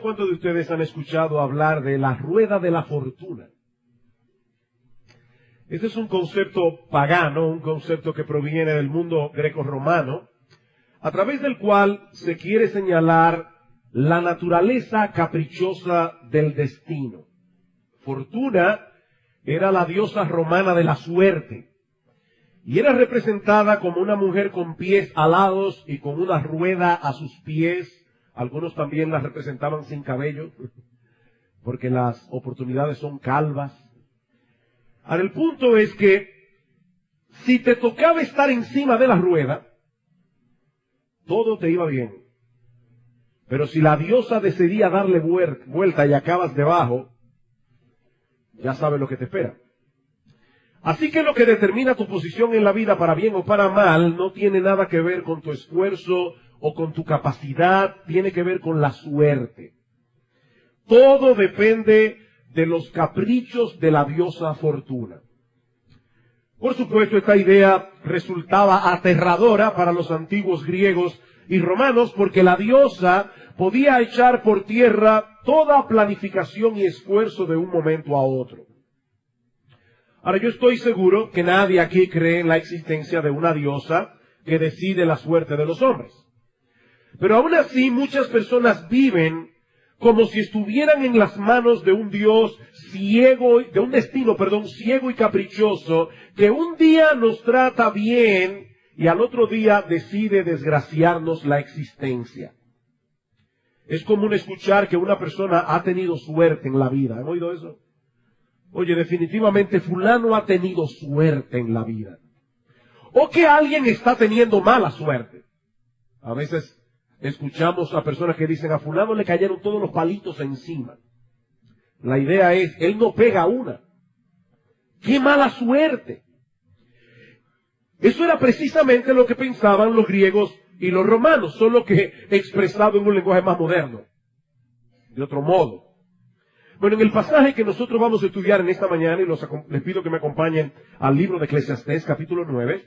cuántos de ustedes han escuchado hablar de la rueda de la fortuna. Este es un concepto pagano, un concepto que proviene del mundo greco-romano, a través del cual se quiere señalar la naturaleza caprichosa del destino. Fortuna era la diosa romana de la suerte, y era representada como una mujer con pies alados y con una rueda a sus pies. Algunos también la representaban sin cabello, porque las oportunidades son calvas. Ahora, el punto es que si te tocaba estar encima de la rueda, todo te iba bien. Pero si la diosa decidía darle vuelta y acabas debajo, ya sabes lo que te espera. Así que lo que determina tu posición en la vida, para bien o para mal, no tiene nada que ver con tu esfuerzo o con tu capacidad, tiene que ver con la suerte. Todo depende de los caprichos de la diosa Fortuna. Por supuesto, esta idea resultaba aterradora para los antiguos griegos y romanos, porque la diosa podía echar por tierra toda planificación y esfuerzo de un momento a otro. Ahora, yo estoy seguro que nadie aquí cree en la existencia de una diosa que decide la suerte de los hombres. Pero aún así, muchas personas viven como si estuvieran en las manos de un Dios ciego, de un destino, ciego y caprichoso, que un día nos trata bien y al otro día decide desgraciarnos la existencia. Es común escuchar que una persona ha tenido suerte en la vida. ¿Han oído eso? Oye, definitivamente fulano ha tenido suerte en la vida. O que alguien está teniendo mala suerte. A veces escuchamos a personas que dicen, a fulano le cayeron todos los palitos encima. La idea es, él no pega una. ¡Qué mala suerte! Eso era precisamente lo que pensaban los griegos y los romanos, solo que expresado en un lenguaje más moderno. De otro modo. Bueno, en el pasaje que nosotros vamos a estudiar en esta mañana, y les pido que me acompañen al libro de Eclesiastés, capítulo 9,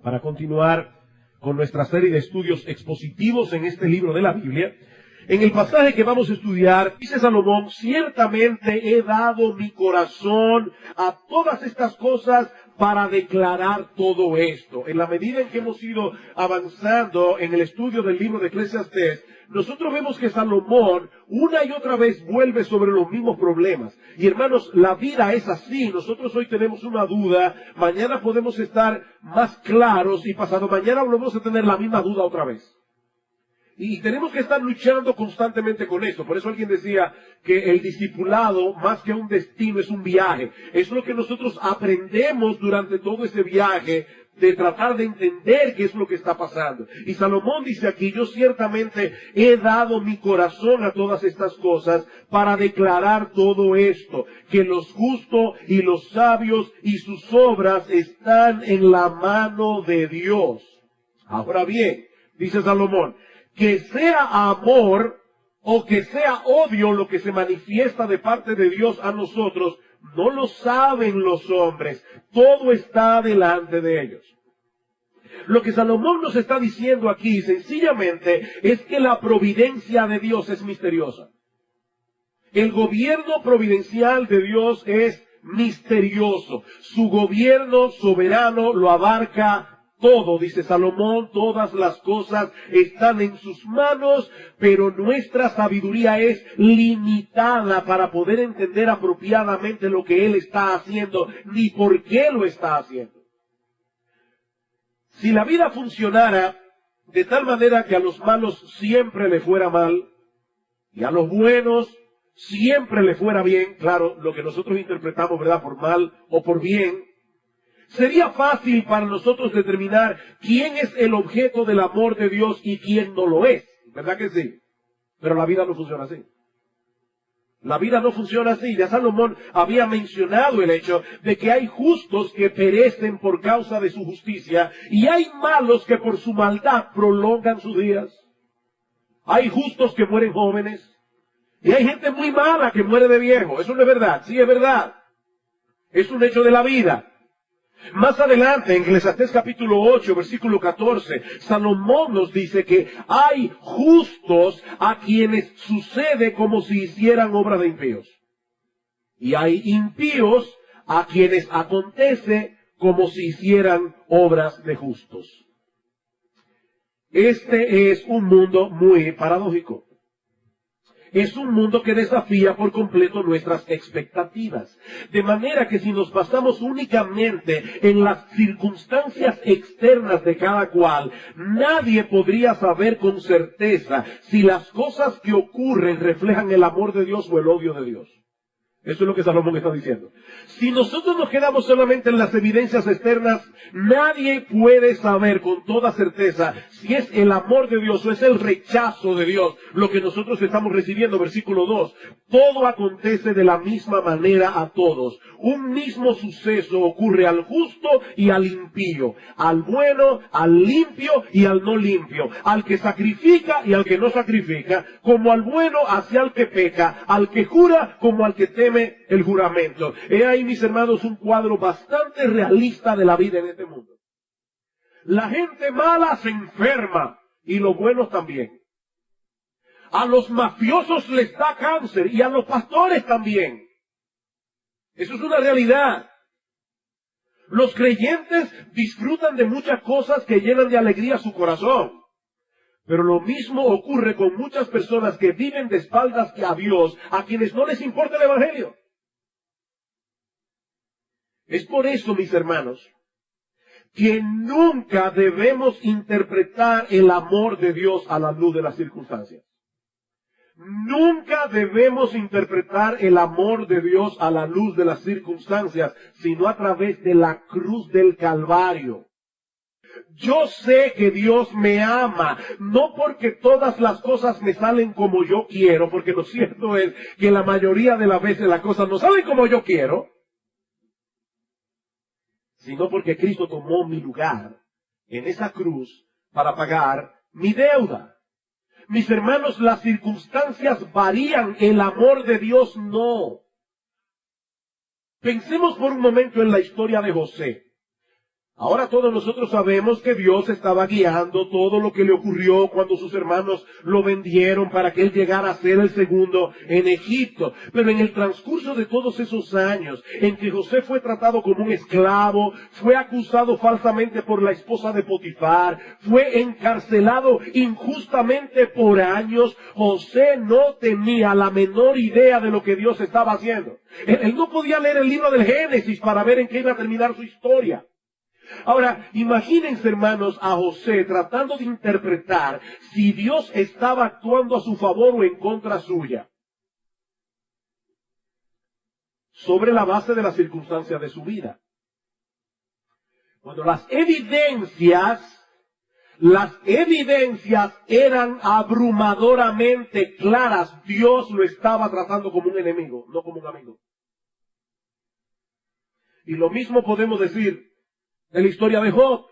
para continuar con nuestra serie de estudios expositivos en este libro de la Biblia. En el pasaje que vamos a estudiar, dice Salomón, ciertamente he dado mi corazón a todas estas cosas para declarar todo esto. En la medida en que hemos ido avanzando en el estudio del libro de Eclesiastés, nosotros vemos que Salomón una y otra vez vuelve sobre los mismos problemas. Y hermanos, la vida es así. Nosotros hoy tenemos una duda, mañana podemos estar más claros y pasado mañana volvemos a tener la misma duda otra vez. Y tenemos que estar luchando constantemente con eso. Por eso alguien decía que el discipulado, más que un destino, es un viaje. Es lo que nosotros aprendemos durante todo ese viaje, de tratar de entender qué es lo que está pasando. Y Salomón dice aquí, yo ciertamente he dado mi corazón a todas estas cosas para declarar todo esto, que los justos y los sabios y sus obras están en la mano de Dios. Ahora bien, dice Salomón, que sea amor o que sea odio lo que se manifiesta de parte de Dios a nosotros, no lo saben los hombres. Todo está delante de ellos. Lo que Salomón nos está diciendo aquí sencillamente es que la providencia de Dios es misteriosa. El gobierno providencial de Dios es misterioso. Su gobierno soberano lo abarca todo, dice Salomón, todas las cosas están en sus manos, pero nuestra sabiduría es limitada para poder entender apropiadamente lo que Él está haciendo, ni por qué lo está haciendo. Si la vida funcionara de tal manera que a los malos siempre le fuera mal, y a los buenos siempre le fuera bien, claro, lo que nosotros interpretamos, ¿verdad?, por mal o por bien, sería fácil para nosotros determinar quién es el objeto del amor de Dios y quién no lo es. ¿Verdad que sí? Pero la vida no funciona así. La vida no funciona así. Ya Salomón había mencionado el hecho de que hay justos que perecen por causa de su justicia y hay malos que por su maldad prolongan sus días. Hay justos que mueren jóvenes y hay gente muy mala que muere de viejo. Eso no es verdad. Sí es verdad. Es un hecho de la vida. Más adelante, en Eclesiastés capítulo 8, versículo 14, Salomón nos dice que hay justos a quienes sucede como si hicieran obra de impíos. Y hay impíos a quienes acontece como si hicieran obras de justos. Este es un mundo muy paradójico. Es un mundo que desafía por completo nuestras expectativas. De manera que si nos basamos únicamente en las circunstancias externas de cada cual, nadie podría saber con certeza si las cosas que ocurren reflejan el amor de Dios o el odio de Dios. Eso es lo que Salomón está diciendo. Si nosotros nos quedamos solamente en las evidencias externas, nadie puede saber con toda certeza si es el amor de Dios o es el rechazo de Dios lo que nosotros estamos recibiendo. Versículo 2. Todo acontece de la misma manera a todos. Un mismo suceso ocurre al justo y al impío, al bueno, al limpio y al no limpio, al que sacrifica y al que no sacrifica, como al bueno hacia el que peca, al que jura como al que teme el juramento. He ahí, mis hermanos, un cuadro bastante realista de la vida en este mundo. La gente mala se enferma y los buenos también. A los mafiosos les da cáncer y a los pastores también. Eso es una realidad. Los creyentes disfrutan de muchas cosas que llenan de alegría su corazón. Pero lo mismo ocurre con muchas personas que viven de espaldas a Dios, a quienes no les importa el Evangelio. Es por eso, mis hermanos, que nunca debemos interpretar el amor de Dios a la luz de las circunstancias. Nunca debemos interpretar el amor de Dios a la luz de las circunstancias, sino a través de la cruz del Calvario. Yo sé que Dios me ama, no porque todas las cosas me salen como yo quiero, porque lo cierto es que la mayoría de las veces las cosas no salen como yo quiero, sino porque Cristo tomó mi lugar en esa cruz para pagar mi deuda. Mis hermanos, las circunstancias varían, el amor de Dios no. Pensemos por un momento en la historia de José. Ahora todos nosotros sabemos que Dios estaba guiando todo lo que le ocurrió cuando sus hermanos lo vendieron para que él llegara a ser el segundo en Egipto. Pero en el transcurso de todos esos años en que José fue tratado como un esclavo, fue acusado falsamente por la esposa de Potifar, fue encarcelado injustamente por años, José no tenía la menor idea de lo que Dios estaba haciendo. Él no podía leer el libro del Génesis para ver en qué iba a terminar su historia. Ahora, imagínense, hermanos, a José tratando de interpretar si Dios estaba actuando a su favor o en contra suya, sobre la base de las circunstancias de su vida. Cuando las evidencias eran abrumadoramente claras, Dios lo estaba tratando como un enemigo, no como un amigo. Y lo mismo podemos decir de la historia de Job.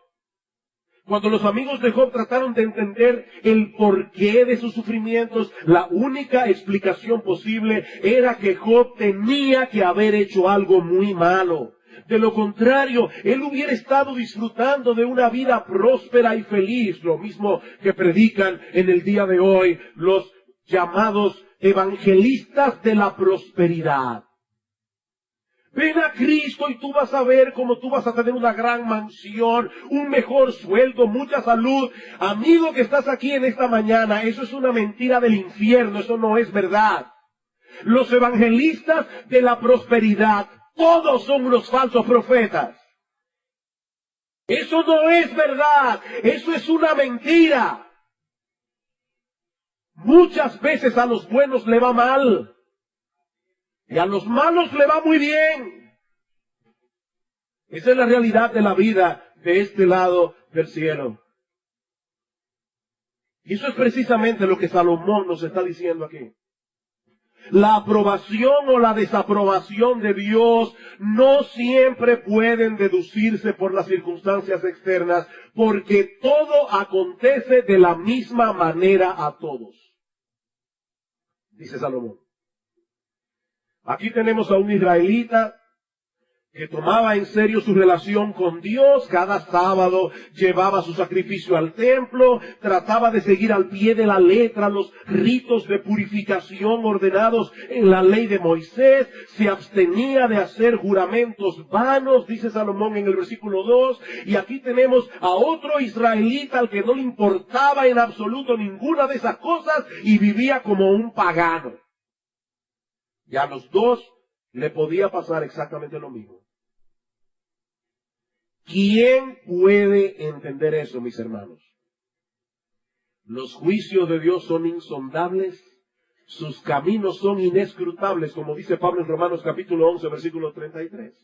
Cuando los amigos de Job trataron de entender el porqué de sus sufrimientos, la única explicación posible era que Job tenía que haber hecho algo muy malo. De lo contrario, él hubiera estado disfrutando de una vida próspera y feliz, lo mismo que predican en el día de hoy los llamados evangelistas de la prosperidad. Ven a Cristo y tú vas a ver cómo tú vas a tener una gran mansión, un mejor sueldo, mucha salud. Amigo que estás aquí en esta mañana, eso es una mentira del infierno, eso no es verdad. Los evangelistas de la prosperidad, todos son unos falsos profetas. Eso no es verdad, eso es una mentira. Muchas veces a los buenos le va mal. Y a los malos le va muy bien. Esa es la realidad de la vida de este lado del cielo. Y eso es precisamente lo que Salomón nos está diciendo aquí. La aprobación o la desaprobación de Dios no siempre pueden deducirse por las circunstancias externas, porque todo acontece de la misma manera a todos. Dice Salomón. Aquí tenemos a un israelita que tomaba en serio su relación con Dios. Cada sábado llevaba su sacrificio al templo, trataba de seguir al pie de la letra los ritos de purificación ordenados en la ley de Moisés, se abstenía de hacer juramentos vanos, dice Salomón en el versículo 2, y aquí tenemos a otro israelita al que no le importaba en absoluto ninguna de esas cosas y vivía como un pagano. Y a los dos le podía pasar exactamente lo mismo. ¿Quién puede entender eso, mis hermanos? Los juicios de Dios son insondables, sus caminos son inescrutables, como dice Pablo en Romanos capítulo 11, versículo 33.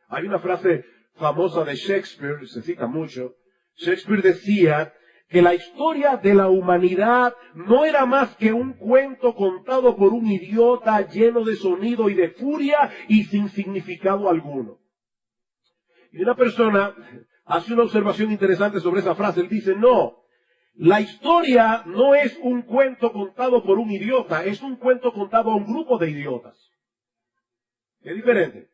Hay una frase famosa de Shakespeare, se cita mucho. Shakespeare decía que la historia de la humanidad no era más que un cuento contado por un idiota lleno de sonido y de furia y sin significado alguno. Y una persona hace una observación interesante sobre esa frase. Él dice, no, la historia no es un cuento contado por un idiota, es un cuento contado a un grupo de idiotas. Es diferente.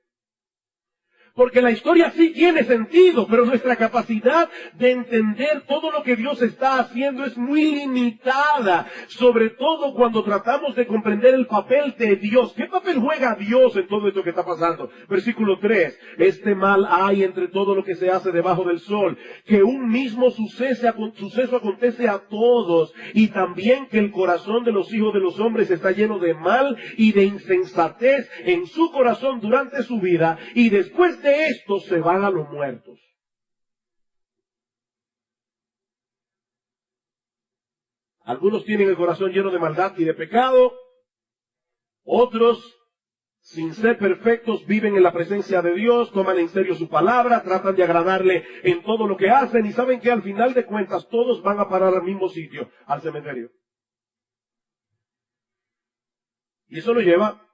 Porque la historia sí tiene sentido, pero nuestra capacidad de entender todo lo que Dios está haciendo es muy limitada, sobre todo cuando tratamos de comprender el papel de Dios. ¿Qué papel juega Dios en todo esto que está pasando? Versículo 3, este mal hay entre todo lo que se hace debajo del sol, que un mismo suceso acontece a todos, y también que el corazón de los hijos de los hombres está lleno de mal y de insensatez en su corazón durante su vida, y después de estos se van a los muertos. Algunos tienen el corazón lleno de maldad y de pecado. Otros, sin ser perfectos, viven en la presencia de Dios, toman en serio su palabra, tratan de agradarle en todo lo que hacen y saben que al final de cuentas todos van a parar al mismo sitio, al cementerio. Y eso lo lleva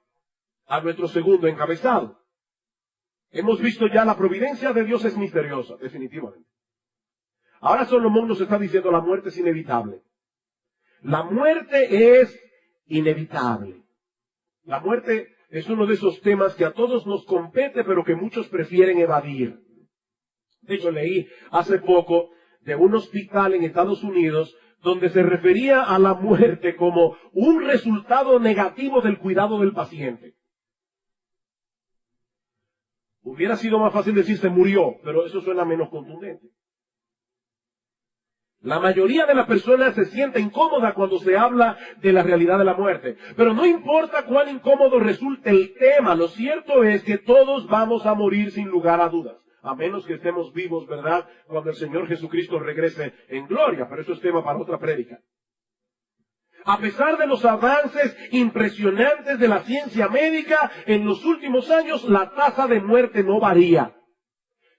a nuestro segundo encabezado. Hemos visto ya la providencia de Dios es misteriosa, definitivamente. Ahora Salomón nos está diciendo la muerte es inevitable. La muerte es inevitable. La muerte es uno de esos temas que a todos nos compete, pero que muchos prefieren evadir. De hecho, leí hace poco de un hospital en Estados Unidos donde se refería a la muerte como un resultado negativo del cuidado del paciente. Hubiera sido más fácil decir se murió, pero eso suena menos contundente. La mayoría de las personas se siente incómoda cuando se habla de la realidad de la muerte. Pero no importa cuán incómodo resulte el tema, lo cierto es que todos vamos a morir sin lugar a dudas. A menos que estemos vivos, ¿verdad?, cuando el Señor Jesucristo regrese en gloria. Pero eso es tema para otra prédica. A pesar de los avances impresionantes de la ciencia médica, en los últimos años la tasa de muerte no varía.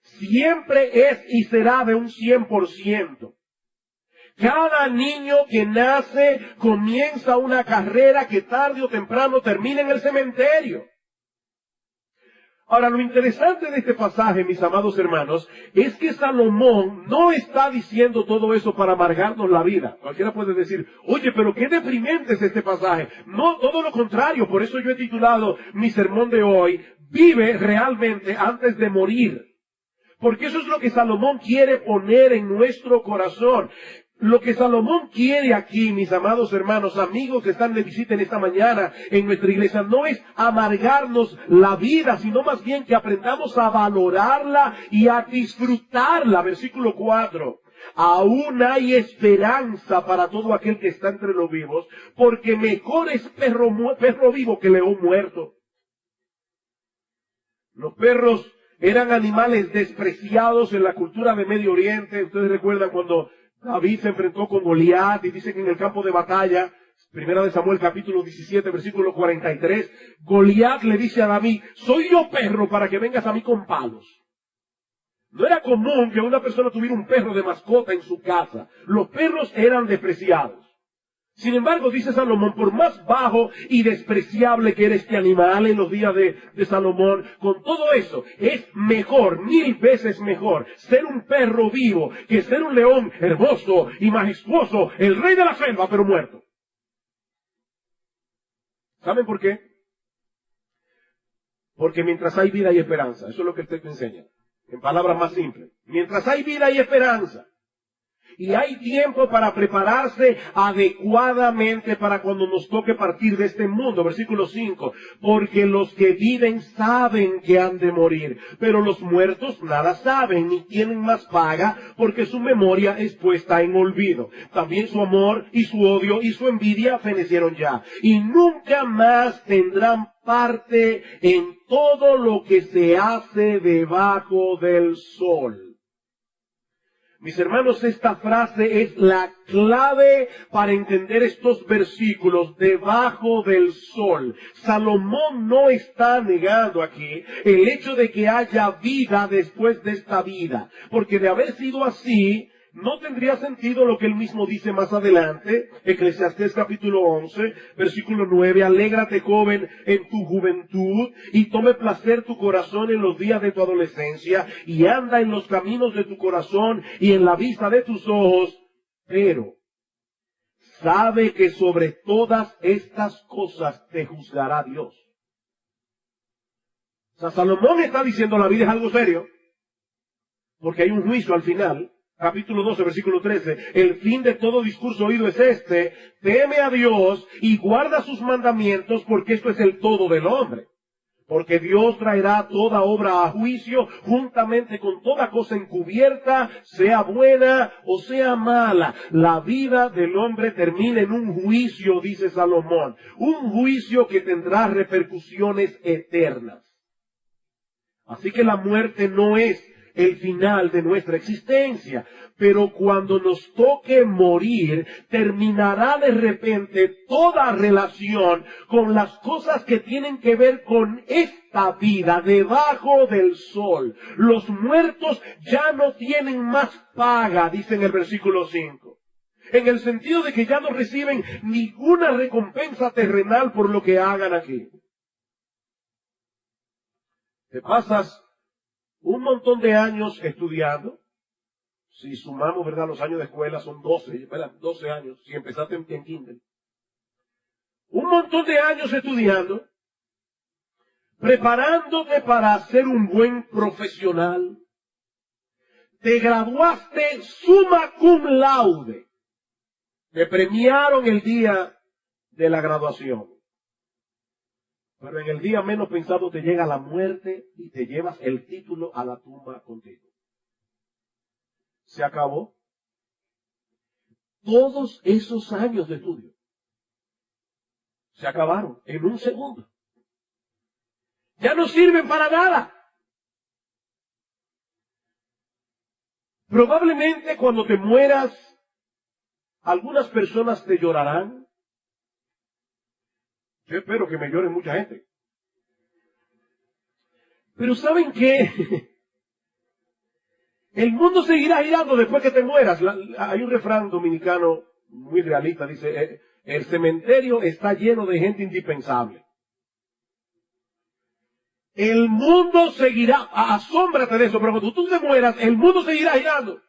Siempre es y será de un 100%. Cada niño que nace comienza una carrera que tarde o temprano termina en el cementerio. Ahora, lo interesante de este pasaje, mis amados hermanos, es que Salomón no está diciendo todo eso para amargarnos la vida. Cualquiera puede decir, oye, pero qué deprimente es este pasaje. No, todo lo contrario. Por eso yo he titulado mi sermón de hoy, Vive realmente antes de morir. Porque eso es lo que Salomón quiere poner en nuestro corazón. Lo que Salomón quiere aquí, mis amados hermanos, amigos que están de visita en esta mañana en nuestra iglesia, no es amargarnos la vida, sino más bien que aprendamos a valorarla y a disfrutarla. Versículo 4. Aún hay esperanza para todo aquel que está entre los vivos, porque mejor es perro vivo que león muerto. Los perros eran animales despreciados en la cultura de Medio Oriente. Ustedes recuerdan cuando David se enfrentó con Goliat y dice que en el campo de batalla, Primera de Samuel capítulo 17 versículo 43, Goliat le dice a David, soy yo perro para que vengas a mí con palos. No era común que una persona tuviera un perro de mascota en su casa. Los perros eran despreciados. Sin embargo, dice Salomón, por más bajo y despreciable que era este animal en los días de Salomón, con todo eso, es mejor, 1000 veces mejor, ser un perro vivo que ser un león hermoso y majestuoso, el rey de la selva, pero muerto. ¿Saben por qué? Porque mientras hay vida hay esperanza. Eso es lo que el texto enseña. En palabras más simples. Mientras hay vida hay esperanza. Y hay tiempo para prepararse adecuadamente para cuando nos toque partir de este mundo. Versículo 5. Porque los que viven saben que han de morir, pero los muertos nada saben ni tienen más paga, porque su memoria es puesta en olvido. También su amor y su odio y su envidia fenecieron ya. Y nunca más tendrán parte en todo lo que se hace debajo del sol. Mis hermanos, esta frase es la clave para entender estos versículos, debajo del sol. Salomón no está negando aquí el hecho de que haya vida después de esta vida, porque de haber sido así, no tendría sentido lo que él mismo dice más adelante, Eclesiastés capítulo 11, versículo 9, alégrate joven en tu juventud y tome placer tu corazón en los días de tu adolescencia y anda en los caminos de tu corazón y en la vista de tus ojos, pero sabe que sobre todas estas cosas te juzgará Dios. O sea, Salomón está diciendo la vida es algo serio, porque hay un juicio al final. Capítulo 12, versículo 13. El fin de todo discurso oído es este: teme a Dios y guarda sus mandamientos, porque esto es el todo del hombre. Porque Dios traerá toda obra a juicio, juntamente con toda cosa encubierta, sea buena o sea mala. La vida del hombre termina en un juicio, dice Salomón. Un juicio que tendrá repercusiones eternas. Así que la muerte no es el final de nuestra existencia, pero cuando nos toque morir, terminará de repente toda relación con las cosas que tienen que ver con esta vida debajo del sol. Los muertos ya no tienen más paga, dice en el versículo 5. En el sentido de que ya no reciben ninguna recompensa terrenal por lo que hagan aquí. Te pasas un montón de años estudiando. Si sumamos, ¿verdad? Los años de escuela son 12 años, si empezaste en kinder. Un montón de años estudiando, preparándote para ser un buen profesional. Te graduaste summa cum laude. Te premiaron el día de la graduación. Pero en el día menos pensado te llega la muerte y te llevas el título a la tumba contigo. Se acabó. Todos esos años de estudio se acabaron en un segundo. Ya no sirven para nada. Probablemente cuando te mueras, algunas personas te llorarán. Yo espero que me llore mucha gente. Pero ¿saben qué? El mundo seguirá girando después que te mueras. Hay un refrán dominicano muy realista, dice, el cementerio está lleno de gente indispensable. El mundo seguirá, asómbrate de eso, pero cuando tú te mueras, el mundo seguirá girando.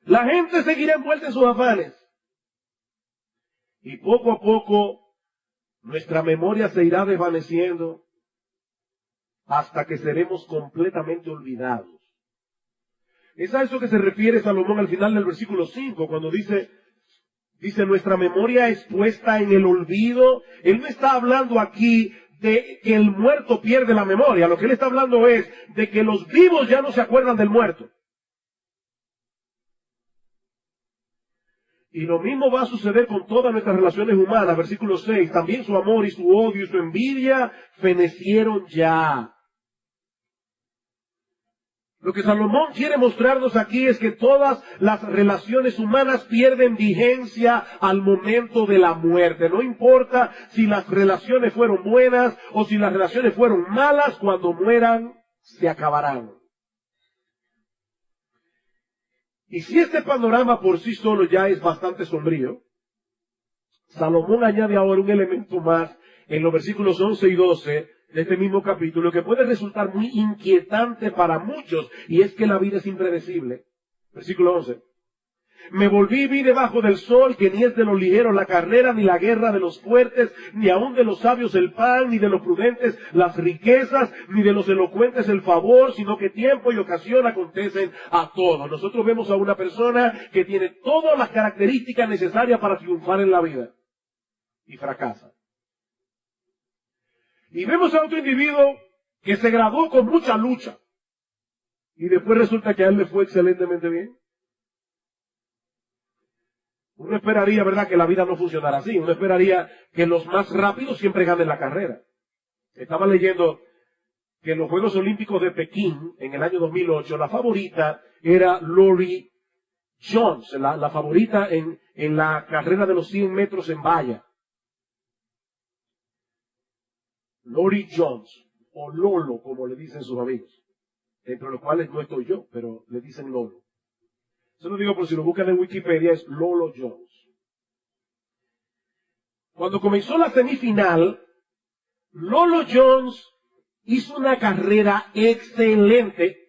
La gente seguirá envuelta en sus afanes. Y poco a poco nuestra memoria se irá desvaneciendo hasta que seremos completamente olvidados. Es a eso que se refiere Salomón al final del versículo 5, cuando dice nuestra memoria es puesta en el olvido. Él no está hablando aquí de que el muerto pierde la memoria. Lo que él está hablando es de que los vivos ya no se acuerdan del muerto. Y lo mismo va a suceder con todas nuestras relaciones humanas. Versículo 6. También su amor y su odio y su envidia fenecieron ya. Lo que Salomón quiere mostrarnos aquí es que todas las relaciones humanas pierden vigencia al momento de la muerte. No importa si las relaciones fueron buenas o si las relaciones fueron malas, cuando mueran se acabarán. Y si este panorama por sí solo ya es bastante sombrío, Salomón añade ahora un elemento más en los versículos 11 y 12 de este mismo capítulo que puede resultar muy inquietante para muchos, y es que la vida es impredecible. Versículo 11. Me volví y vi debajo del sol que ni es de los ligeros la carrera, ni la guerra de los fuertes, ni aun de los sabios el pan, ni de los prudentes las riquezas, ni de los elocuentes el favor, sino que tiempo y ocasión acontecen a todos. Nosotros vemos a una persona que tiene todas las características necesarias para triunfar en la vida y fracasa. Y vemos a otro individuo que se graduó con mucha lucha y después resulta que a él le fue excelentemente bien. Uno esperaría, ¿verdad?, que la vida no funcionara así. Uno esperaría que los más rápidos siempre ganen la carrera. Estaba leyendo que en los Juegos Olímpicos de Pekín, en el año 2008, la favorita era Lori Jones, la favorita en la carrera de los 100 metros en valla. Lori Jones, o Lolo, como le dicen sus amigos, entre los cuales no estoy yo, pero le dicen Lolo. Eso lo digo por si lo buscan en Wikipedia, es Lolo Jones. Cuando comenzó la semifinal, Lolo Jones hizo una carrera excelente,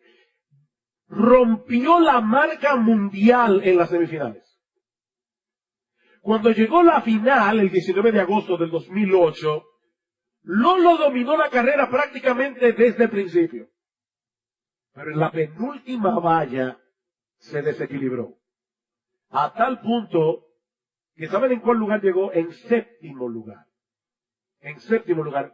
rompió la marca mundial en las semifinales. Cuando llegó la final, el 19 de agosto del 2008, Lolo dominó la carrera prácticamente desde el principio. Pero en la penúltima valla se desequilibró. A tal punto que ¿saben en cuál lugar llegó? En séptimo lugar. En séptimo lugar.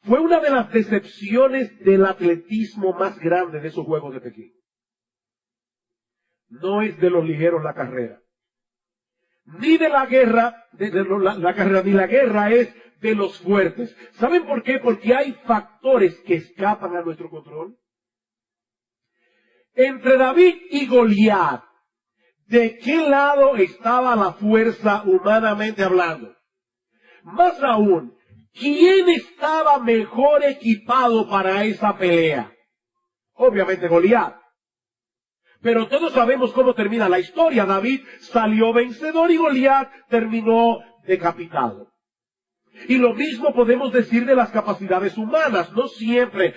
Fue una de las decepciones del atletismo más grande de esos Juegos de Pekín. No es de los ligeros la carrera. Ni de la guerra, la carrera, ni la guerra es de los fuertes. ¿Saben por qué? Porque hay factores que escapan a nuestro control. Entre David y Goliat, ¿de qué lado estaba la fuerza humanamente hablando? Más aún, ¿quién estaba mejor equipado para esa pelea? Obviamente Goliat. Pero todos sabemos cómo termina la historia. David salió vencedor y Goliat terminó decapitado. Y lo mismo podemos decir de las capacidades humanas. No siempre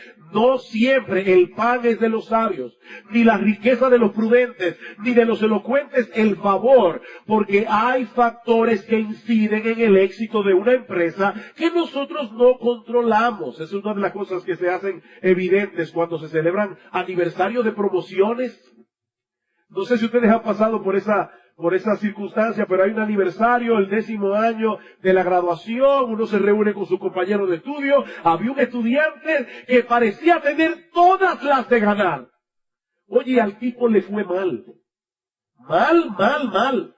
el pan es de los sabios, ni la riqueza de los prudentes, ni de los elocuentes el favor, porque hay factores que inciden en el éxito de una empresa que nosotros no controlamos. Esa es una de las cosas que se hacen evidentes cuando se celebran aniversarios de promociones. No sé si ustedes han pasado por esa circunstancia, pero hay un aniversario, el 10º año de la graduación, uno se reúne con su compañero de estudio, había un estudiante que parecía tener todas las de ganar. Oye, al tipo le fue mal. Mal.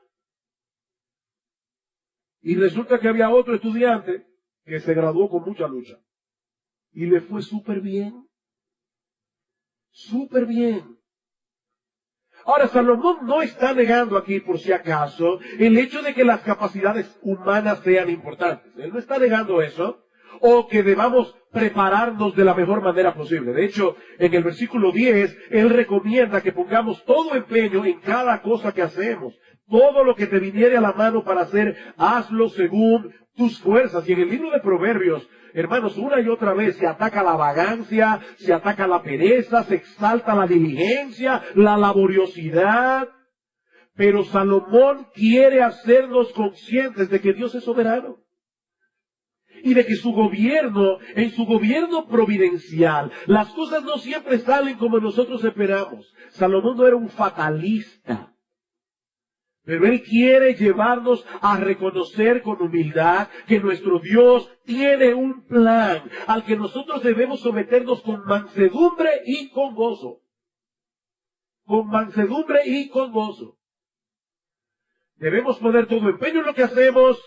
Y resulta que había otro estudiante que se graduó con mucha lucha. Y le fue súper bien. Súper bien. Ahora, Salomón no está negando aquí, por si acaso, el hecho de que las capacidades humanas sean importantes. Él no está negando eso, o que debamos prepararnos de la mejor manera posible. De hecho, en el versículo 10, él recomienda que pongamos todo empeño en cada cosa que hacemos. Todo lo que te viniere a la mano para hacer, hazlo según tus fuerzas. Y en el libro de Proverbios, hermanos, una y otra vez se ataca la vagancia, se ataca la pereza, se exalta la diligencia, la laboriosidad. Pero Salomón quiere hacernos conscientes de que Dios es soberano. Y de que en su gobierno providencial, las cosas no siempre salen como nosotros esperamos. Salomón no era un fatalista. Pero Él quiere llevarnos a reconocer con humildad que nuestro Dios tiene un plan al que nosotros debemos someternos con mansedumbre y con gozo. Con mansedumbre y con gozo. Debemos poner todo empeño en lo que hacemos,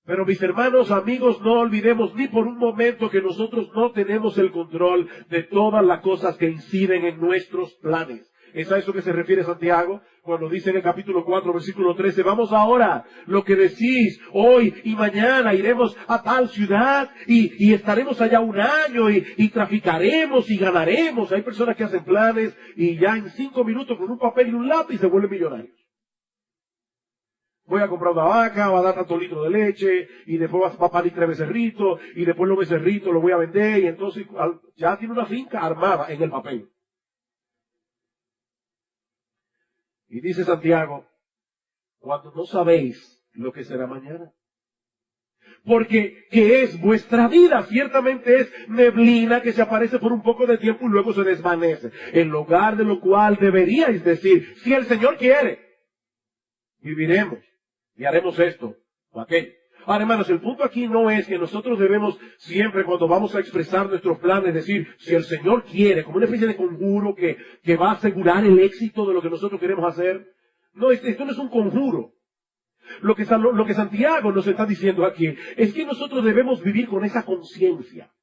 pero mis hermanos, amigos, no olvidemos ni por un momento que nosotros no tenemos el control de todas las cosas que inciden en nuestros planes. ¿Es a eso que se refiere Santiago? Cuando dice en el capítulo 4, versículo 13, vamos ahora, lo que decís, hoy y mañana iremos a tal ciudad y estaremos allá un año y traficaremos y ganaremos. Hay personas que hacen planes y ya en 5 minutos con un papel y un lápiz se vuelven millonarios. Voy a comprar una vaca, va a dar tanto litro de leche, y después va a parir 3 becerritos, y después los becerritos los voy a vender, y entonces ya tiene una finca armada en el papel. Y dice Santiago, cuando no sabéis lo que será mañana. Porque, ¿qué es vuestra vida? Ciertamente es neblina que se aparece por un poco de tiempo y luego se desvanece. En lugar de lo cual deberíais decir, si el Señor quiere, viviremos y haremos esto o aquello. Ahora, hermanos, el punto aquí no es que nosotros debemos siempre, cuando vamos a expresar nuestros planes, decir, si el Señor quiere, como una especie de conjuro que va a asegurar el éxito de lo que nosotros queremos hacer. No, esto no es un conjuro. Lo que Santiago nos está diciendo aquí es que nosotros debemos vivir con esa conciencia.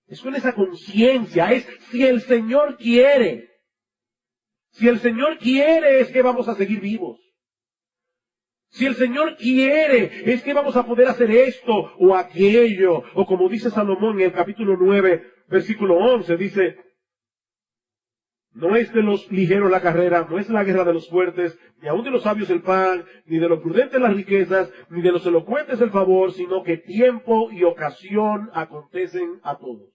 Es con esa conciencia, es si el Señor quiere. Si el Señor quiere es que vamos a seguir vivos. Si el Señor quiere es que vamos a poder hacer esto o aquello. O como dice Salomón en el capítulo 9, versículo 11, dice, no es de los ligeros la carrera, no es la guerra de los fuertes, ni aun de los sabios el pan, ni de los prudentes las riquezas, ni de los elocuentes el favor, sino que tiempo y ocasión acontecen a todos.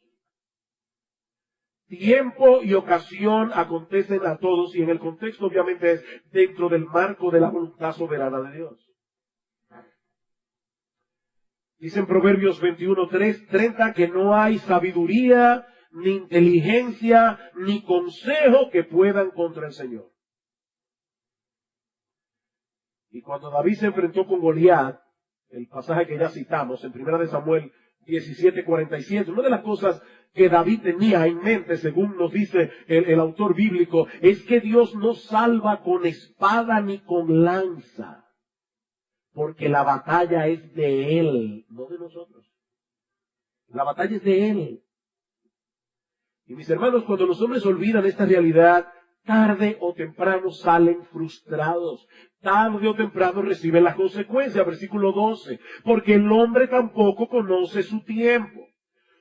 Tiempo y ocasión acontecen a todos, y en el contexto obviamente es dentro del marco de la voluntad soberana de Dios. Dice en Proverbios 21:30 que no hay sabiduría, ni inteligencia, ni consejo que puedan contra el Señor. Y cuando David se enfrentó con Goliat, el pasaje que ya citamos en 1 Samuel 17:47, una de las cosas que David tenía en mente, según nos dice el autor bíblico, es que Dios no salva con espada ni con lanza, porque la batalla es de Él, no de nosotros. La batalla es de Él. Y mis hermanos, cuando los hombres olvidan esta realidad, tarde o temprano salen frustrados. Tarde o temprano reciben las consecuencias. Versículo 12. Porque el hombre tampoco conoce su tiempo.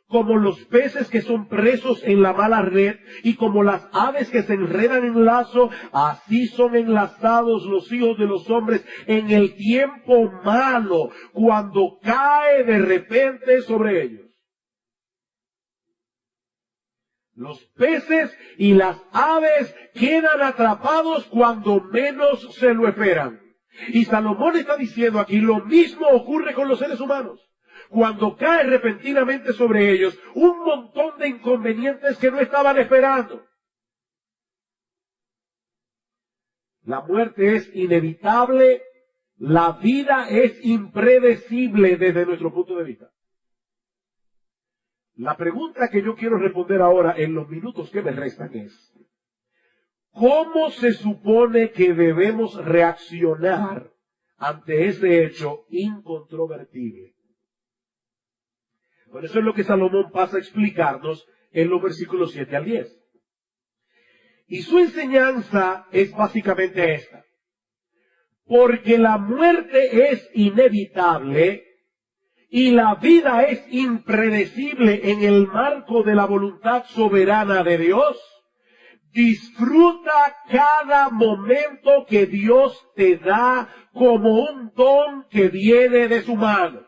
Como los peces que son presos en la mala red y como las aves que se enredan en lazo, así son enlazados los hijos de los hombres en el tiempo malo, cuando cae de repente sobre ellos. Los peces y las aves quedan atrapados cuando menos se lo esperan. Y Salomón está diciendo aquí, lo mismo ocurre con los seres humanos. Cuando cae repentinamente sobre ellos un montón de inconvenientes que no estaban esperando. La muerte es inevitable, la vida es impredecible desde nuestro punto de vista. La pregunta que yo quiero responder ahora en los minutos que me restan es, ¿cómo se supone que debemos reaccionar ante ese hecho incontrovertible? Por eso es lo que Salomón pasa a explicarnos en los versículos 7 al 10. Y su enseñanza es básicamente esta. Porque la muerte es inevitable y la vida es impredecible en el marco de la voluntad soberana de Dios, disfruta cada momento que Dios te da como un don que viene de su mano.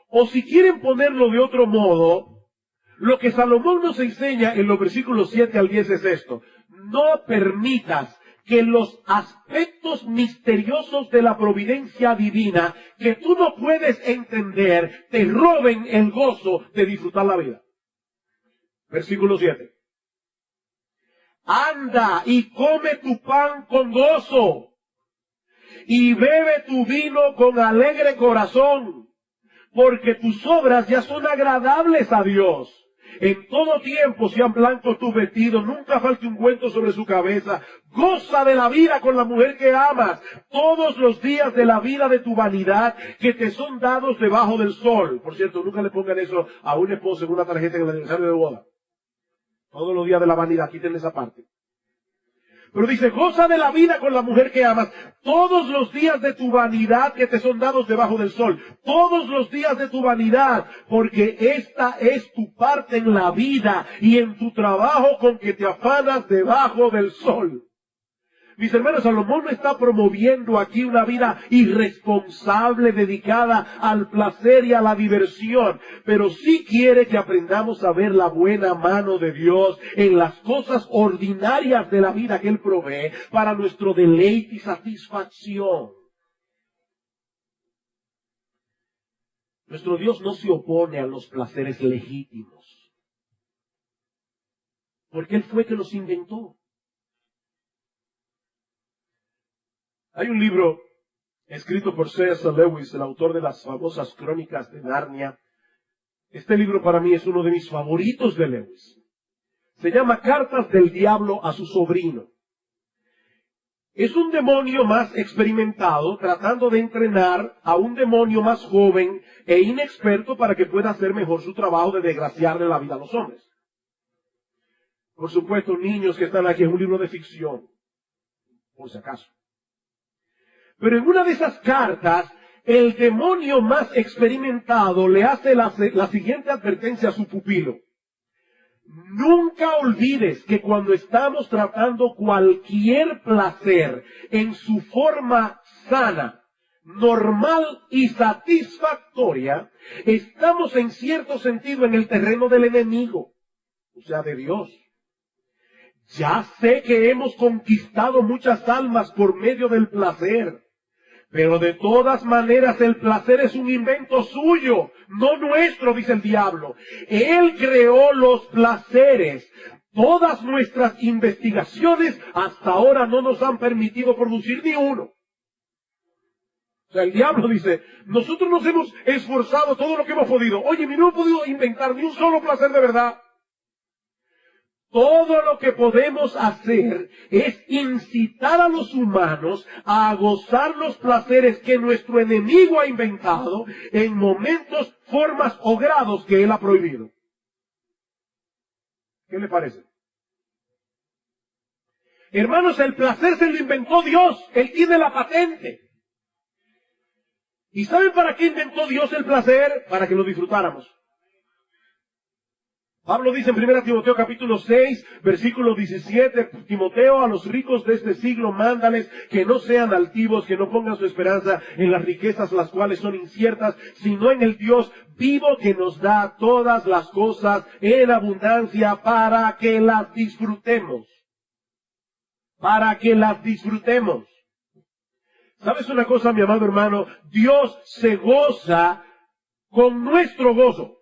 O si quieren ponerlo de otro modo, lo que Salomón nos enseña en los versículos 7 al 10 es esto. No permitas que los aspectos misteriosos de la providencia divina que tú no puedes entender te roben el gozo de disfrutar la vida. Versículo 7. Anda y come tu pan con gozo y bebe tu vino con alegre corazón, porque tus obras ya son agradables a Dios. En todo tiempo sean blancos tus vestidos, nunca falte ungüento sobre su cabeza. Goza de la vida con la mujer que amas, todos los días de la vida de tu vanidad que te son dados debajo del sol. Por cierto, nunca le pongan eso a un esposo en una tarjeta en el aniversario de boda. Todos los días de la vanidad, quiten esa parte. Pero dice, goza de la vida con la mujer que amas, todos los días de tu vanidad que te son dados debajo del sol, todos los días de tu vanidad, porque esta es tu parte en la vida y en tu trabajo con que te afanas debajo del sol. Mis hermanos, Salomón no está promoviendo aquí una vida irresponsable dedicada al placer y a la diversión, pero sí quiere que aprendamos a ver la buena mano de Dios en las cosas ordinarias de la vida que Él provee para nuestro deleite y satisfacción. Nuestro Dios no se opone a los placeres legítimos, porque Él fue que los inventó. Hay un libro escrito por C.S. Lewis, el autor de las famosas Crónicas de Narnia. Este libro para mí es uno de mis favoritos de Lewis. Se llama Cartas del Diablo a su sobrino. Es un demonio más experimentado tratando de entrenar a un demonio más joven e inexperto para que pueda hacer mejor su trabajo de desgraciarle la vida a los hombres. Por supuesto, niños que están aquí, es un libro de ficción, por si acaso. Pero en una de esas cartas, el demonio más experimentado le hace la siguiente advertencia a su pupilo. Nunca olvides que cuando estamos tratando cualquier placer en su forma sana, normal y satisfactoria, estamos en cierto sentido en el terreno del enemigo, o sea, de Dios. Ya sé que hemos conquistado muchas almas por medio del placer. Pero de todas maneras el placer es un invento suyo, no nuestro, dice el diablo. Él creó los placeres. Todas nuestras investigaciones hasta ahora no nos han permitido producir ni uno. O sea, el diablo dice, nosotros nos hemos esforzado todo lo que hemos podido. Oye, no hemos podido inventar ni un solo placer de verdad. Todo lo que podemos hacer es incitar a los humanos a gozar los placeres que nuestro enemigo ha inventado en momentos, formas o grados que él ha prohibido. ¿Qué le parece? Hermanos, el placer se lo inventó Dios. Él tiene la patente. ¿Y saben para qué inventó Dios el placer? Para que lo disfrutáramos. Pablo dice en 1 Timoteo capítulo 6, versículo 17, Timoteo, a los ricos de este siglo mándales que no sean altivos, que no pongan su esperanza en las riquezas las cuales son inciertas, sino en el Dios vivo que nos da todas las cosas en abundancia para que las disfrutemos. Para que las disfrutemos. ¿Sabes una cosa, mi amado hermano? Dios se goza con nuestro gozo.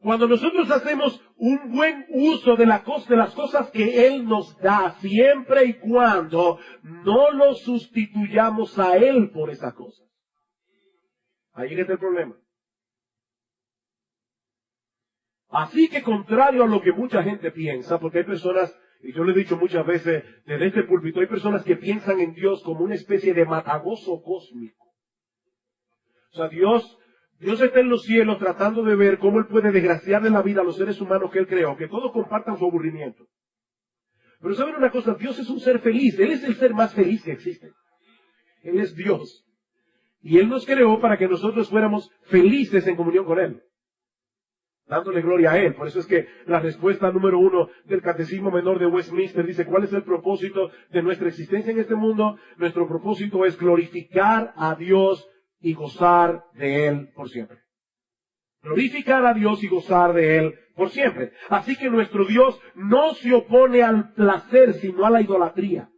Cuando nosotros hacemos un buen uso de las cosas que Él nos da, siempre y cuando no lo sustituyamos a Él por esas cosas. Ahí está el problema. Así que contrario a lo que mucha gente piensa, porque hay personas, y yo le he dicho muchas veces desde este púlpito, hay personas que piensan en Dios como una especie de matagozo cósmico. O sea, Dios está en los cielos tratando de ver cómo Él puede desgraciarle la vida a los seres humanos que Él creó, que todos compartan su aburrimiento. Pero ¿saben una cosa? Dios es un ser feliz. Él es el ser más feliz que existe. Él es Dios. Y Él nos creó para que nosotros fuéramos felices en comunión con Él, dándole gloria a Él. Por eso es que la respuesta número 1 del Catecismo Menor de Westminster dice, ¿cuál es el propósito de nuestra existencia en este mundo? Nuestro propósito es glorificar a Dios y gozar de Él por siempre. Glorificar a Dios y gozar de Él por siempre. Así que nuestro Dios no se opone al placer, sino a la idolatría.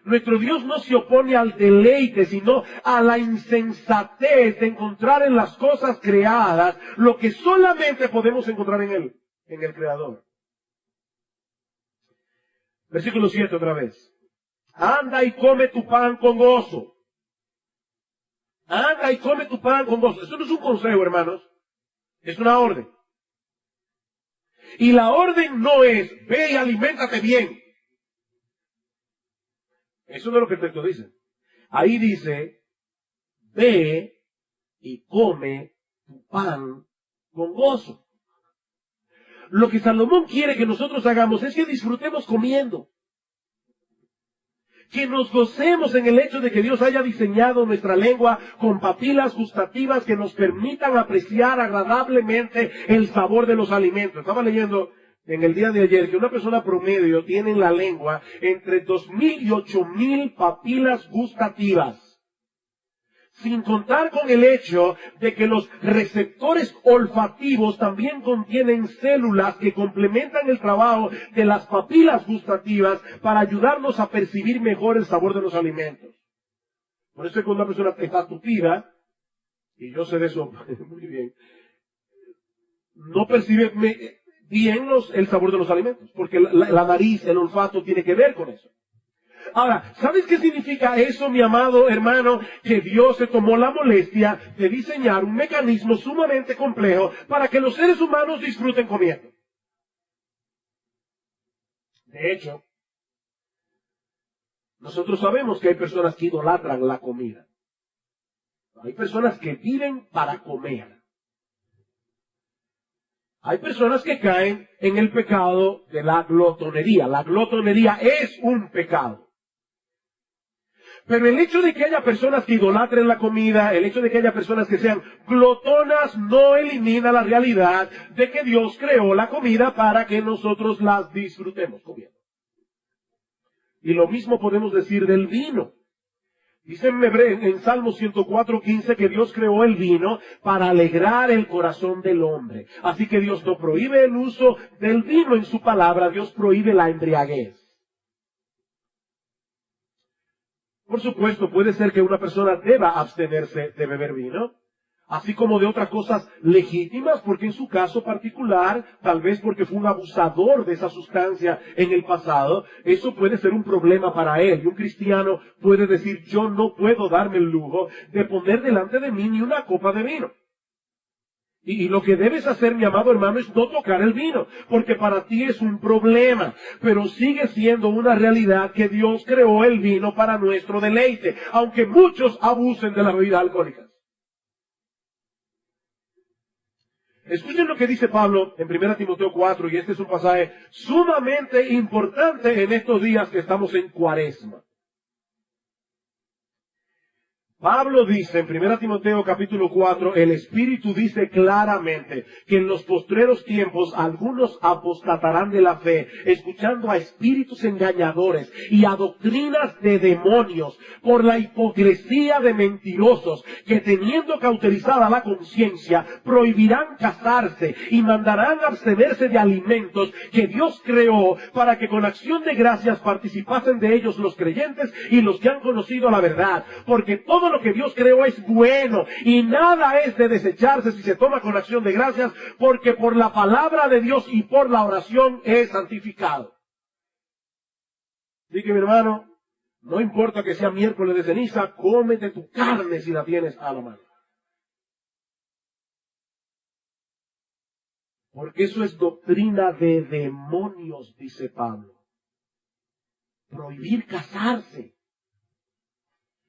Nuestro Dios no se opone al deleite, sino a la insensatez de encontrar en las cosas creadas lo que solamente podemos encontrar en Él, en el Creador. Versículo 7 otra vez. Anda y come tu pan con gozo. Anda y come tu pan con gozo. Eso no es un consejo, hermanos. Es una orden. Y la orden no es, ve y aliméntate bien. Eso no es lo que el texto dice. Ahí dice, ve y come tu pan con gozo. Lo que Salomón quiere que nosotros hagamos es que disfrutemos comiendo. Que nos gocemos en el hecho de que Dios haya diseñado nuestra lengua con papilas gustativas que nos permitan apreciar agradablemente el sabor de los alimentos. Estaba leyendo en el día de ayer que una persona promedio tiene en la lengua entre 2,000 y 8,000 papilas gustativas. Sin contar con el hecho de que los receptores olfativos también contienen células que complementan el trabajo de las papilas gustativas para ayudarnos a percibir mejor el sabor de los alimentos. Por eso es que cuando una persona está tupida, y yo sé de eso muy bien, no percibe bien el sabor de los alimentos, porque la nariz, el olfato tiene que ver con eso. Ahora, ¿sabes qué significa eso, mi amado hermano? Que Dios se tomó la molestia de diseñar un mecanismo sumamente complejo para que los seres humanos disfruten comiendo. De hecho, nosotros sabemos que hay personas que idolatran la comida. Hay personas que viven para comer. Hay personas que caen en el pecado de la glotonería. La glotonería es un pecado. Pero el hecho de que haya personas que idolatren la comida, el hecho de que haya personas que sean glotonas, no elimina la realidad de que Dios creó la comida para que nosotros las disfrutemos comiendo. Y lo mismo podemos decir del vino. Dice en Salmo 104:15 que Dios creó el vino para alegrar el corazón del hombre. Así que Dios no prohíbe el uso del vino en su palabra, Dios prohíbe la embriaguez. Por supuesto, puede ser que una persona deba abstenerse de beber vino, así como de otras cosas legítimas, porque en su caso particular, tal vez porque fue un abusador de esa sustancia en el pasado, eso puede ser un problema para él. Y un cristiano puede decir, yo no puedo darme el lujo de poner delante de mí ni una copa de vino. Y lo que debes hacer, mi amado hermano, es no tocar el vino, porque para ti es un problema, pero sigue siendo una realidad que Dios creó el vino para nuestro deleite, aunque muchos abusen de las bebidas alcohólicas. Escuchen lo que dice Pablo en 1 Timoteo 4, y este es un pasaje sumamente importante en estos días que estamos en Cuaresma. Pablo dice en 1 Timoteo capítulo 4, el Espíritu dice claramente que en los postreros tiempos algunos apostatarán de la fe, escuchando a espíritus engañadores y a doctrinas de demonios, por la hipocresía de mentirosos, que teniendo cauterizada la conciencia, prohibirán casarse y mandarán abstenerse de alimentos que Dios creó para que con acción de gracias participasen de ellos los creyentes y los que han conocido la verdad, porque todo lo que Dios creó es bueno y nada es de desecharse si se toma con acción de gracias, porque por la palabra de Dios y por la oración es santificado. Así que, mi hermano, no importa que sea miércoles de ceniza, cómete tu carne si la tienes a la mano. Porque eso es doctrina de demonios, dice Pablo. Prohibir casarse.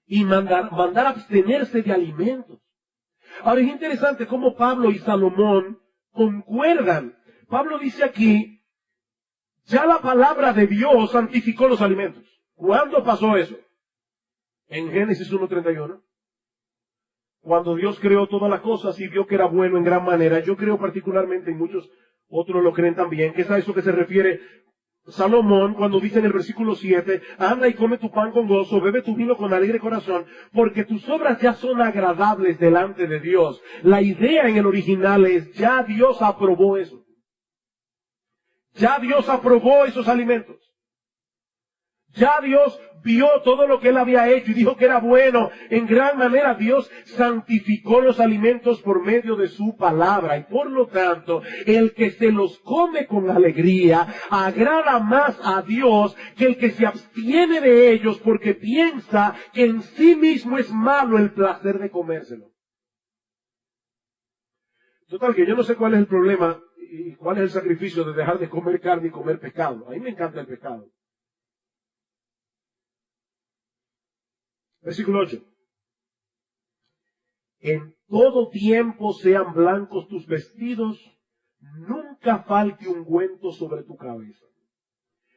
Y mandar abstenerse de alimentos. Ahora es interesante cómo Pablo y Salomón concuerdan. Pablo dice aquí, ya la palabra de Dios santificó los alimentos. ¿Cuándo pasó eso? En Génesis 1:31. Cuando Dios creó todas las cosas y vio que era bueno en gran manera. Yo creo particularmente, y muchos otros lo creen también, que es a eso que se refiere Salomón cuando dice en el versículo 7, anda y come tu pan con gozo, bebe tu vino con alegre corazón, porque tus obras ya son agradables delante de Dios. La idea en el original es, ya Dios aprobó eso. Ya Dios aprobó esos alimentos. Ya Dios vio todo lo que Él había hecho y dijo que era bueno. En gran manera Dios santificó los alimentos por medio de su palabra. Y por lo tanto, el que se los come con alegría agrada más a Dios que el que se abstiene de ellos porque piensa que en sí mismo es malo el placer de comérselo. Total, que yo no sé cuál es el problema y cuál es el sacrificio de dejar de comer carne y comer pescado. A mí me encanta el pescado. Versículo 8. En todo tiempo sean blancos tus vestidos, nunca falte ungüento sobre tu cabeza.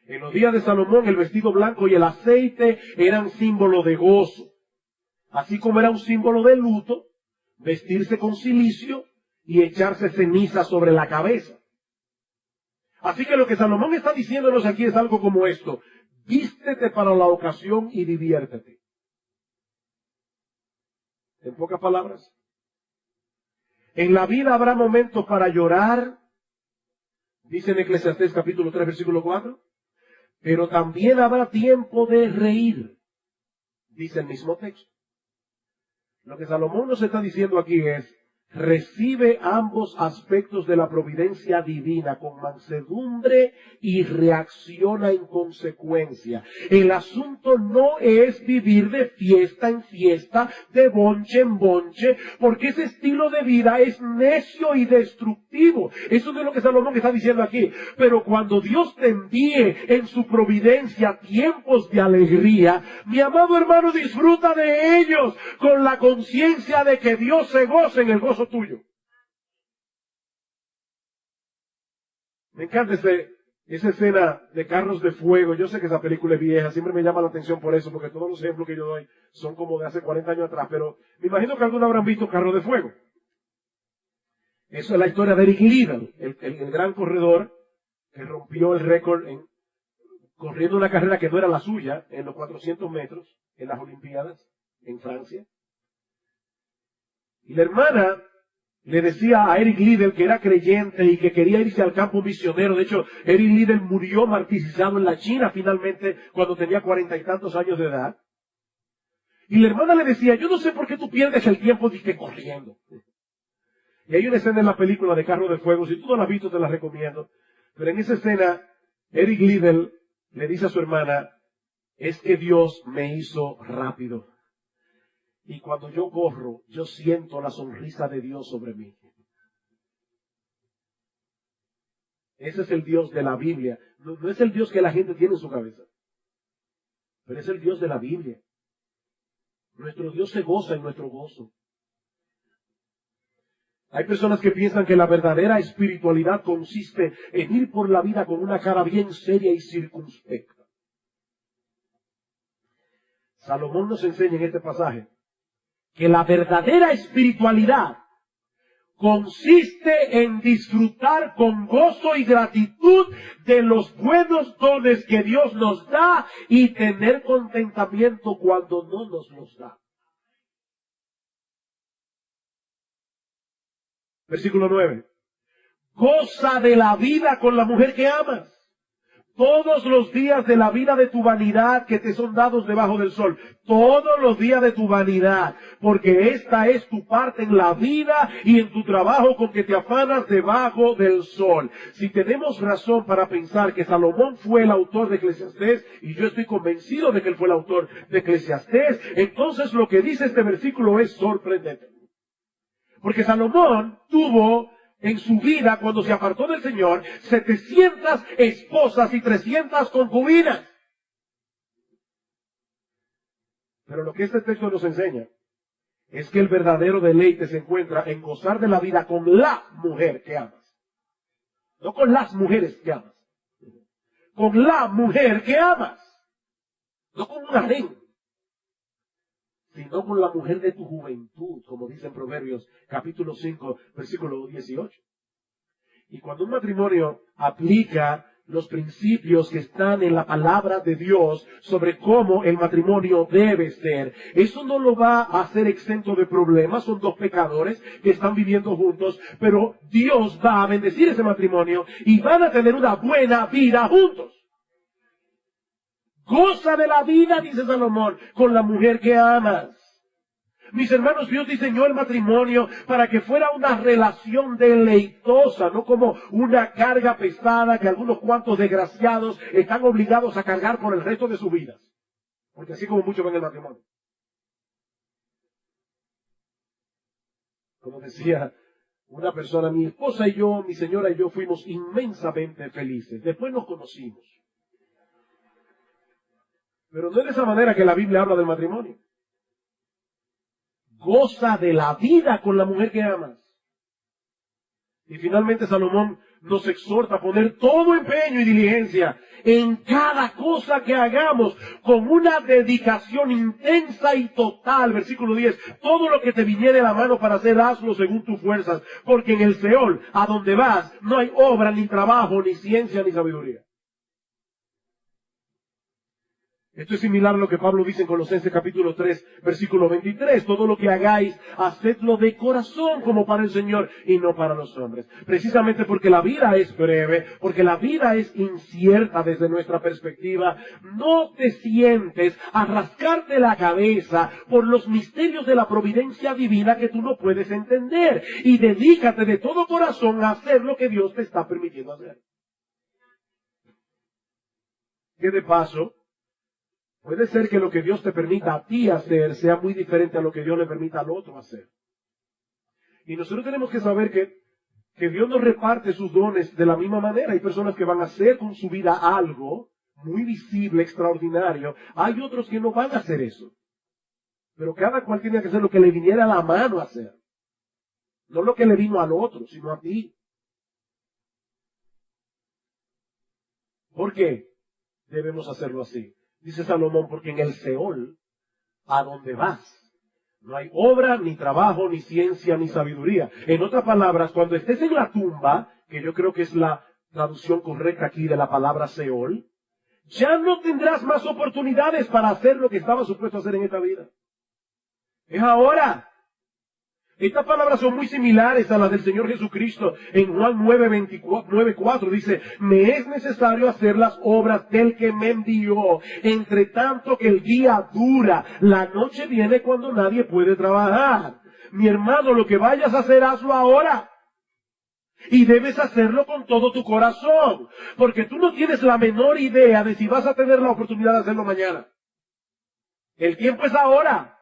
En los días de Salomón el vestido blanco y el aceite eran símbolo de gozo. Así como era un símbolo de luto, vestirse con cilicio y echarse ceniza sobre la cabeza. Así que lo que Salomón está diciéndonos aquí es algo como esto: vístete para la ocasión y diviértete. En pocas palabras, en la vida habrá momentos para llorar, dice en Eclesiastés capítulo 3, versículo 4, pero también habrá tiempo de reír, dice el mismo texto. Lo que Salomón nos está diciendo aquí es: recibe ambos aspectos de la providencia divina con mansedumbre y reacciona en consecuencia. El asunto no es vivir de fiesta en fiesta, de bonche en bonche, porque ese estilo de vida es necio y destructivo. Eso es lo que Salomón está diciendo aquí. Pero cuando Dios te envíe en su providencia tiempos de alegría, mi amado hermano, disfruta de ellos con la conciencia de que Dios se goza en el gozo tuyo. Me encanta esa escena de Carros de Fuego. Yo sé que esa película es vieja, siempre me llama la atención por eso, porque todos los ejemplos que yo doy son como de hace 40 años atrás, pero me imagino que algunos habrán visto Carros de Fuego. Eso es la historia de Eric Liddell, el gran corredor que rompió el récord corriendo una carrera que no era la suya en los 400 metros en las Olimpiadas en Francia. Y la hermana le decía a Eric Liddell que era creyente y que quería irse al campo misionero. De hecho, Eric Liddell murió martirizado en la China finalmente cuando tenía 40 y tantos años de edad. Y la hermana le decía: yo no sé por qué tú pierdes el tiempo corriendo. Y hay una escena en la película de Carro de Fuego, si tú no la has visto te la recomiendo. Pero en esa escena, Eric Liddell le dice a su hermana: es que Dios me hizo rápido. Y cuando yo corro, yo siento la sonrisa de Dios sobre mí. Ese es el Dios de la Biblia. No es el Dios que la gente tiene en su cabeza, pero es el Dios de la Biblia. Nuestro Dios se goza en nuestro gozo. Hay personas que piensan que la verdadera espiritualidad consiste en ir por la vida con una cara bien seria y circunspecta. Salomón nos enseña en este pasaje que la verdadera espiritualidad consiste en disfrutar con gozo y gratitud de los buenos dones que Dios nos da y tener contentamiento cuando no nos los da. Versículo 9. Goza de la vida con la mujer que amas. Todos los días de la vida de tu vanidad que te son dados debajo del sol. Todos los días de tu vanidad. Porque esta es tu parte en la vida y en tu trabajo con que te afanas debajo del sol. Si tenemos razón para pensar que Salomón fue el autor de Eclesiastés, y yo estoy convencido de que él fue el autor de Eclesiastés, entonces lo que dice este versículo es sorprendente. Porque Salomón tuvo en su vida, cuando se apartó del Señor, 700 esposas y 300 concubinas. Pero lo que este texto nos enseña es que el verdadero deleite se encuentra en gozar de la vida con la mujer que amas. No con las mujeres que amas. Con la mujer que amas. No con un harén, sino con la mujer de tu juventud, como dice en Proverbios capítulo 5, versículo 18. Y cuando un matrimonio aplica los principios que están en la palabra de Dios sobre cómo el matrimonio debe ser, eso no lo va a hacer exento de problemas. Son dos pecadores que están viviendo juntos, pero Dios va a bendecir ese matrimonio y van a tener una buena vida juntos. Goza de la vida, dice Salomón, con la mujer que amas. Mis hermanos, Dios diseñó el matrimonio para que fuera una relación deleitosa, no como una carga pesada que algunos cuantos desgraciados están obligados a cargar por el resto de sus vidas. Porque así como muchos ven el matrimonio. Como decía una persona: mi esposa y yo, mi señora y yo fuimos inmensamente felices. Después nos conocimos. Pero no es de esa manera que la Biblia habla del matrimonio. Goza de la vida con la mujer que amas. Y finalmente Salomón nos exhorta a poner todo empeño y diligencia en cada cosa que hagamos con una dedicación intensa y total. Versículo 10. Todo lo que te viniere a la mano para hacer, hazlo según tus fuerzas, porque en el Seol, a donde vas, no hay obra, ni trabajo, ni ciencia, ni sabiduría. Esto es similar a lo que Pablo dice en Colosenses capítulo 3, versículo 23. Todo lo que hagáis, hacedlo de corazón como para el Señor y no para los hombres. Precisamente porque la vida es breve, porque la vida es incierta desde nuestra perspectiva, no te sientes a rascarte la cabeza por los misterios de la providencia divina que tú no puedes entender. Y dedícate de todo corazón a hacer lo que Dios te está permitiendo hacer. Que de paso, puede ser que lo que Dios te permita a ti hacer sea muy diferente a lo que Dios le permita al otro hacer. Y nosotros tenemos que saber que Dios nos reparte sus dones de la misma manera. Hay personas que van a hacer con su vida algo muy visible, extraordinario. Hay otros que no van a hacer eso. Pero cada cual tiene que hacer lo que le viniera a la mano a hacer. No lo que le vino al otro, sino a ti. ¿Por qué debemos hacerlo así? Dice Salomón, porque en el Seol, a donde vas, no hay obra, ni trabajo, ni ciencia, ni sabiduría. En otras palabras, cuando estés en la tumba, que yo creo que es la traducción correcta aquí de la palabra Seol, ya no tendrás más oportunidades para hacer lo que estabas supuesto a hacer en esta vida. Es ahora. Estas palabras son muy similares a las del Señor Jesucristo. En Juan 9:4 dice, me es necesario hacer las obras del que me envió, entre tanto que el día dura, la noche viene cuando nadie puede trabajar. Mi hermano, lo que vayas a hacer, hazlo ahora. Y debes hacerlo con todo tu corazón, porque tú no tienes la menor idea de si vas a tener la oportunidad de hacerlo mañana. El tiempo es ahora.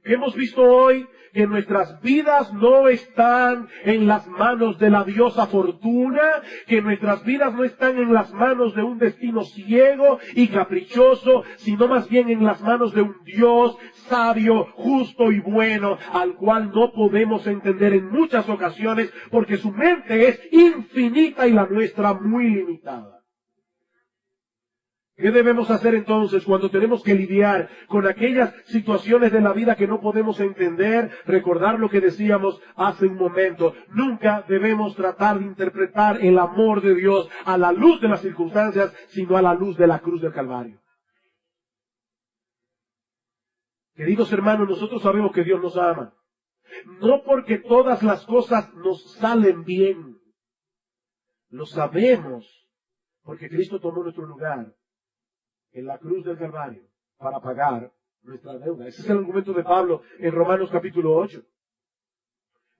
Hemos visto hoy que nuestras vidas no están en las manos de la diosa Fortuna, que nuestras vidas no están en las manos de un destino ciego y caprichoso, sino más bien en las manos de un Dios sabio, justo y bueno, al cual no podemos entender en muchas ocasiones, porque su mente es infinita y la nuestra muy limitada. ¿Qué debemos hacer entonces cuando tenemos que lidiar con aquellas situaciones de la vida que no podemos entender? Recordar lo que decíamos hace un momento. Nunca debemos tratar de interpretar el amor de Dios a la luz de las circunstancias, sino a la luz de la cruz del Calvario. Queridos hermanos, nosotros sabemos que Dios nos ama. No porque todas las cosas nos salen bien. Lo sabemos porque Cristo tomó nuestro lugar en la cruz del Calvario para pagar nuestra deuda. Ese es el argumento de Pablo en Romanos capítulo 8.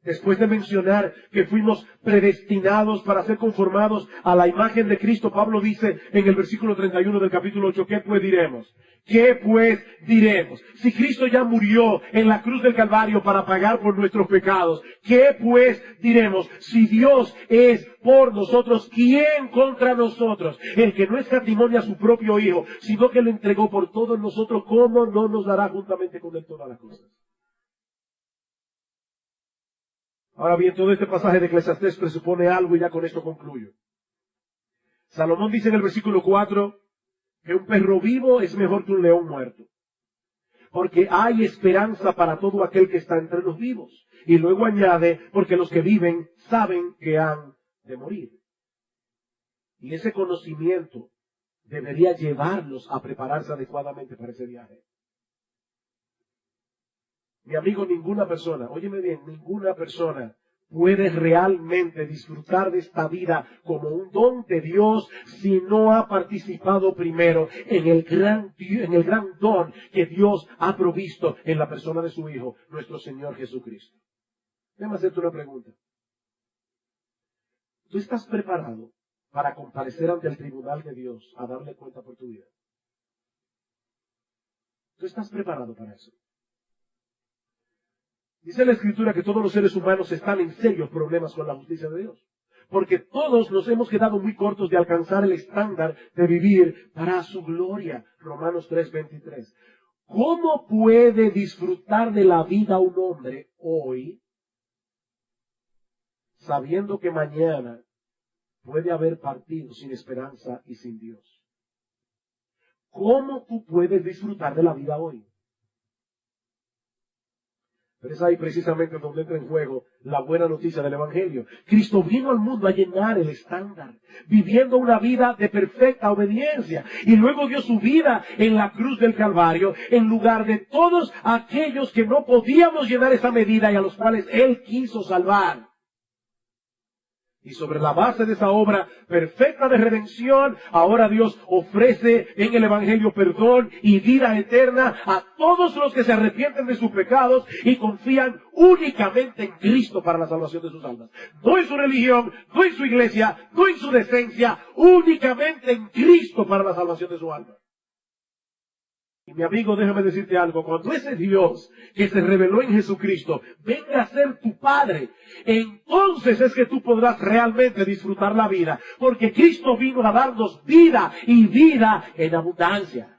Después de mencionar que fuimos predestinados para ser conformados a la imagen de Cristo, Pablo dice en el versículo 31 del capítulo 8, ¿qué pues diremos? ¿Qué pues diremos? Si Cristo ya murió en la cruz del Calvario para pagar por nuestros pecados, ¿qué pues diremos? Si Dios es por nosotros, ¿quién contra nosotros? El que no escatimó a su propio Hijo, sino que lo entregó por todos nosotros, ¿cómo no nos dará juntamente con él todas las cosas? Ahora bien, todo este pasaje de Eclesiastés presupone algo y ya con esto concluyo. Salomón dice en el versículo 4 que un perro vivo es mejor que un león muerto, porque hay esperanza para todo aquel que está entre los vivos. Y luego añade, porque los que viven saben que han de morir. Y ese conocimiento debería llevarlos a prepararse adecuadamente para ese viaje. Mi amigo, ninguna persona, óyeme bien, ninguna persona puede realmente disfrutar de esta vida como un don de Dios si no ha participado primero en el gran don que Dios ha provisto en la persona de su Hijo, nuestro Señor Jesucristo. Déjame hacerte una pregunta. ¿Tú estás preparado para comparecer ante el tribunal de Dios a darle cuenta por tu vida? ¿Tú estás preparado para eso? Dice la Escritura que todos los seres humanos están en serios problemas con la justicia de Dios. Porque todos nos hemos quedado muy cortos de alcanzar el estándar de vivir para su gloria. Romanos 3:23. ¿Cómo puede disfrutar de la vida un hombre hoy sabiendo que mañana puede haber partido sin esperanza y sin Dios. ¿Cómo tú puedes disfrutar de la vida hoy? Pero es ahí precisamente donde entra en juego la buena noticia del Evangelio. Cristo vino al mundo a llenar el estándar, viviendo una vida de perfecta obediencia, y luego dio su vida en la cruz del Calvario, en lugar de todos aquellos que no podíamos llenar esa medida y a los cuales Él quiso salvar. Y sobre la base de esa obra perfecta de redención, ahora Dios ofrece en el Evangelio perdón y vida eterna a todos los que se arrepienten de sus pecados y confían únicamente en Cristo para la salvación de sus almas. No en su religión, no en su iglesia, no en su decencia, únicamente en Cristo para la salvación de su alma. Y mi amigo, déjame decirte algo, cuando ese Dios que se reveló en Jesucristo venga a ser tu Padre, entonces es que tú podrás realmente disfrutar la vida, porque Cristo vino a darnos vida y vida en abundancia.